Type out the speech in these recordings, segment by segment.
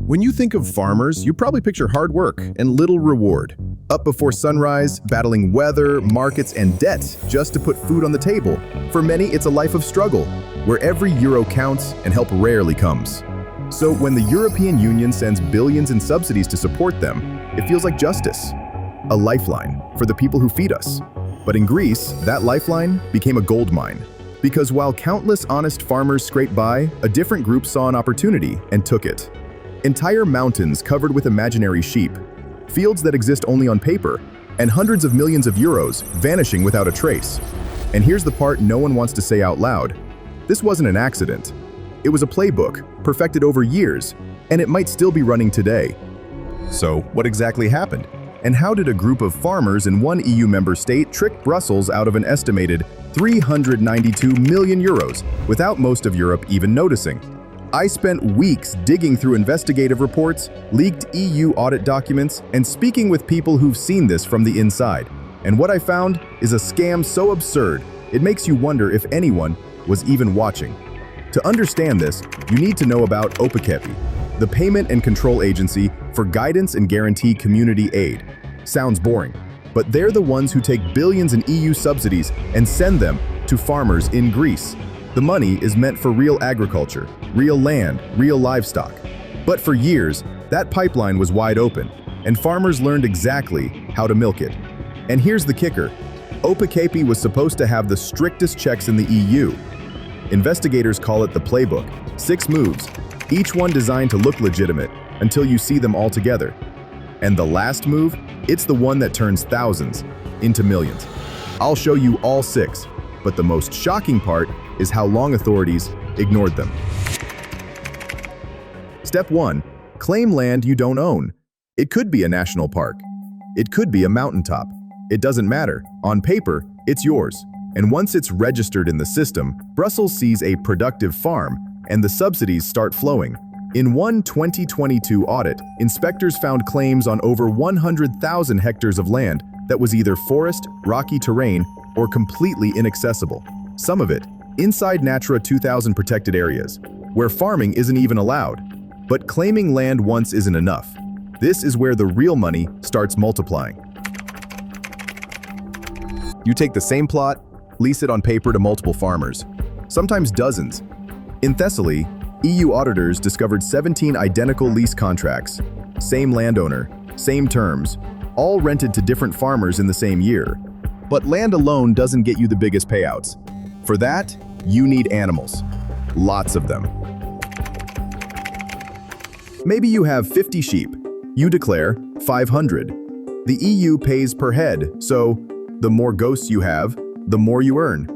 When you think of farmers, you probably picture hard work and little reward. Up before sunrise, battling weather, markets, and debt just to put food on the table. For many, it's a life of struggle, where every euro counts and help rarely comes. So when the European Union sends billions in subsidies to support them, it feels like justice. A lifeline for the people who feed us. But in Greece, that lifeline became a gold mine. Because while countless honest farmers scraped by, a different group saw an opportunity and took it. Entire mountains covered with imaginary sheep, fields that exist only on paper, and hundreds of millions of euros vanishing without a trace. And here's the part no one wants to say out loud. This wasn't an accident. It was a playbook, perfected over years, and it might still be running today. So, what exactly happened? And how did a group of farmers in one EU member state trick Brussels out of an estimated 392 million euros without most of Europe even noticing? I spent weeks digging through investigative reports, leaked EU audit documents, and speaking with people who've seen this from the inside. And what I found is a scam so absurd, it makes you wonder if anyone was even watching. To understand this, you need to know about OPEKEPE, the Payment and Control Agency for Guidance and Guarantee Community Aid. Sounds boring, but they're the ones who take billions in EU subsidies and send them to farmers in Greece. The money is meant for real agriculture, real land, real livestock. But for years, that pipeline was wide open, and farmers learned exactly how to milk it. And here's the kicker. OPEKEPE was supposed to have the strictest checks in the EU. Investigators call it the playbook, 6 moves, each one designed to look legitimate until you see them all together. And the last move, it's the one that turns thousands into millions. I'll show you all 6, but the most shocking part is how long authorities ignored them. Step 1. Claim land you don't own. It could be a national park. It could be a mountaintop. It doesn't matter. On paper, it's yours. And once it's registered in the system, Brussels sees a productive farm, and the subsidies start flowing. In one 2022 audit, inspectors found claims on over 100,000 hectares of land that was either forest, rocky terrain, or completely inaccessible. Some of it inside Natura 2000 protected areas, where farming isn't even allowed. But claiming land once isn't enough. This is where the real money starts multiplying. You take the same plot, lease it on paper to multiple farmers, sometimes dozens. In Thessaly, EU auditors discovered 17 identical lease contracts, same landowner, same terms, all rented to different farmers in the same year. But land alone doesn't get you the biggest payouts. For that, you need animals. Lots of them. Maybe you have 50 sheep. You declare 500. The EU pays per head, so the more ghosts you have, the more you earn.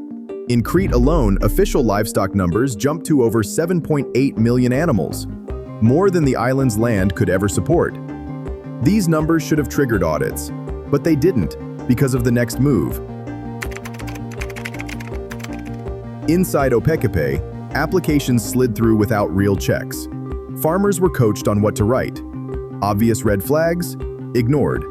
In Crete alone, official livestock numbers jump to over 7.8 million animals, more than the island's land could ever support. These numbers should have triggered audits, but they didn't because of the next move. Inside OPEKEPE, applications slid through without real checks. Farmers were coached on what to write. Obvious red flags? Ignored.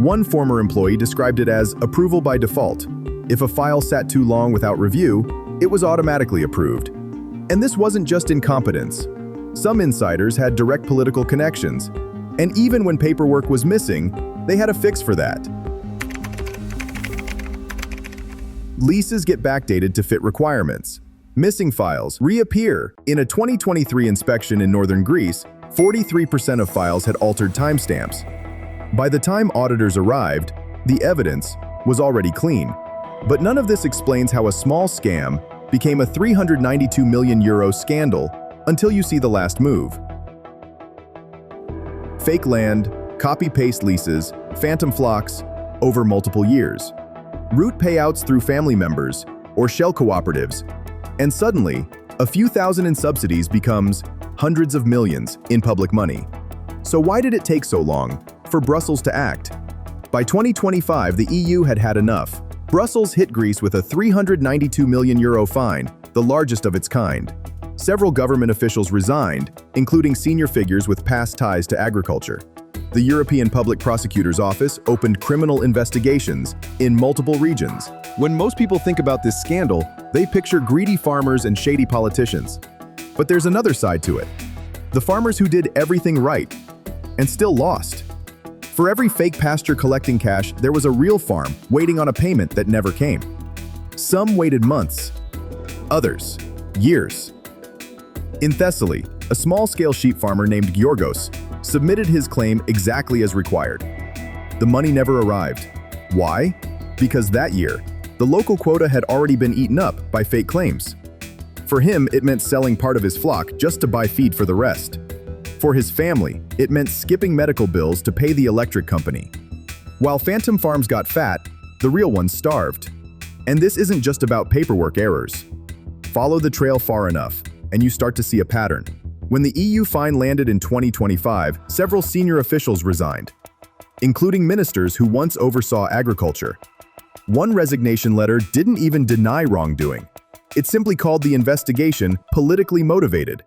One former employee described it as approval by default. If a file sat too long without review, it was automatically approved. And this wasn't just incompetence. Some insiders had direct political connections, and even when paperwork was missing, they had a fix for that. Leases get backdated to fit requirements. Missing files reappear. In a 2023 inspection in northern Greece, 43% of files had altered timestamps. By the time auditors arrived, the evidence was already clean. But none of this explains how a small scam became a 392 million euro scandal until you see the last move. Fake land, copy-paste leases, phantom flocks over multiple years. Root payouts through family members or shell cooperatives. And suddenly, a few thousand in subsidies becomes hundreds of millions in public money. So why did it take so long for Brussels to act? By 2025, the EU had had enough. Brussels hit Greece with a 392 million euro fine, the largest of its kind. Several government officials resigned, including senior figures with past ties to agriculture. The European Public Prosecutor's Office opened criminal investigations in multiple regions. When most people think about this scandal, they picture greedy farmers and shady politicians. But there's another side to it. The farmers who did everything right and still lost. For every fake pasture collecting cash, there was a real farm waiting on a payment that never came. Some waited months, others years. In Thessaly, a small-scale sheep farmer named Georgos submitted his claim exactly as required. The money never arrived. Why? Because that year, the local quota had already been eaten up by fake claims. For him, it meant selling part of his flock just to buy feed for the rest. For his family, it meant skipping medical bills to pay the electric company. While phantom farms got fat, the real ones starved. And this isn't just about paperwork errors. Follow the trail far enough, and you start to see a pattern. When the EU fine landed in 2025, several senior officials resigned, including ministers who once oversaw agriculture. One resignation letter didn't even deny wrongdoing. It simply called the investigation politically motivated.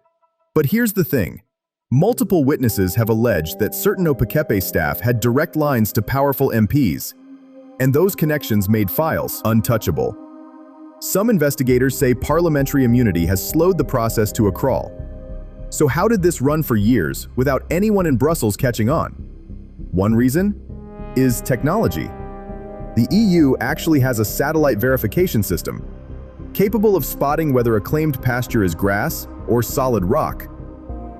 But here's the thing. Multiple witnesses have alleged that certain OPEKEPE staff had direct lines to powerful MPs, and those connections made files untouchable. Some investigators say parliamentary immunity has slowed the process to a crawl. So how did this run for years without anyone in Brussels catching on? One reason is technology. The EU actually has a satellite verification system, capable of spotting whether a claimed pasture is grass or solid rock.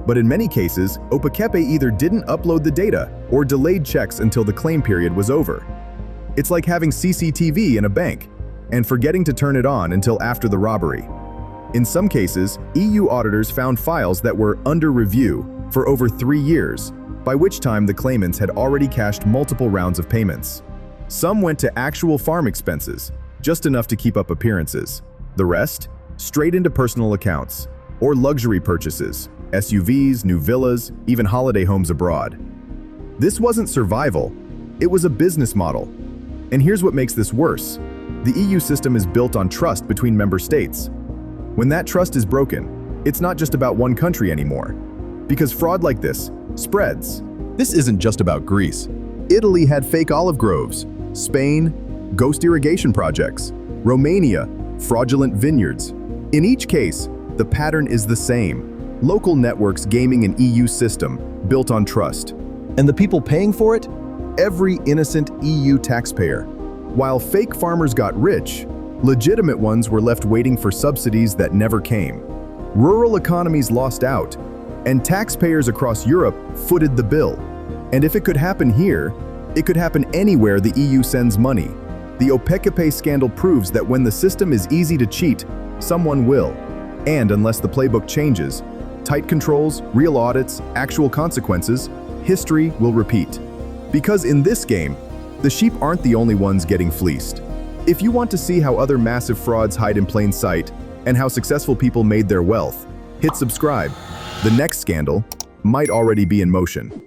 But in many cases, OPEKEPE either didn't upload the data or delayed checks until the claim period was over. It's like having CCTV in a bank and forgetting to turn it on until after the robbery. In some cases, EU auditors found files that were under review for over 3 years, by which time the claimants had already cashed multiple rounds of payments. Some went to actual farm expenses, just enough to keep up appearances. The rest, straight into personal accounts, or luxury purchases, SUVs, new villas, even holiday homes abroad. This wasn't survival, it was a business model. And here's what makes this worse. The EU system is built on trust between member states. When that trust is broken, it's not just about one country anymore. Because fraud like this spreads. This isn't just about Greece. Italy had fake olive groves, Spain, ghost irrigation projects, Romania, fraudulent vineyards. In each case, the pattern is the same. Local networks gaming an EU system built on trust. And the people paying for it? Every innocent EU taxpayer. While fake farmers got rich, legitimate ones were left waiting for subsidies that never came. Rural economies lost out, and taxpayers across Europe footed the bill. And if it could happen here, it could happen anywhere the EU sends money. The OPEKEPE scandal proves that when the system is easy to cheat, someone will. And unless the playbook changes, tight controls, real audits, actual consequences, history will repeat. Because in this game, the sheep aren't the only ones getting fleeced. If you want to see how other massive frauds hide in plain sight and how successful people made their wealth, hit subscribe. The next scandal might already be in motion.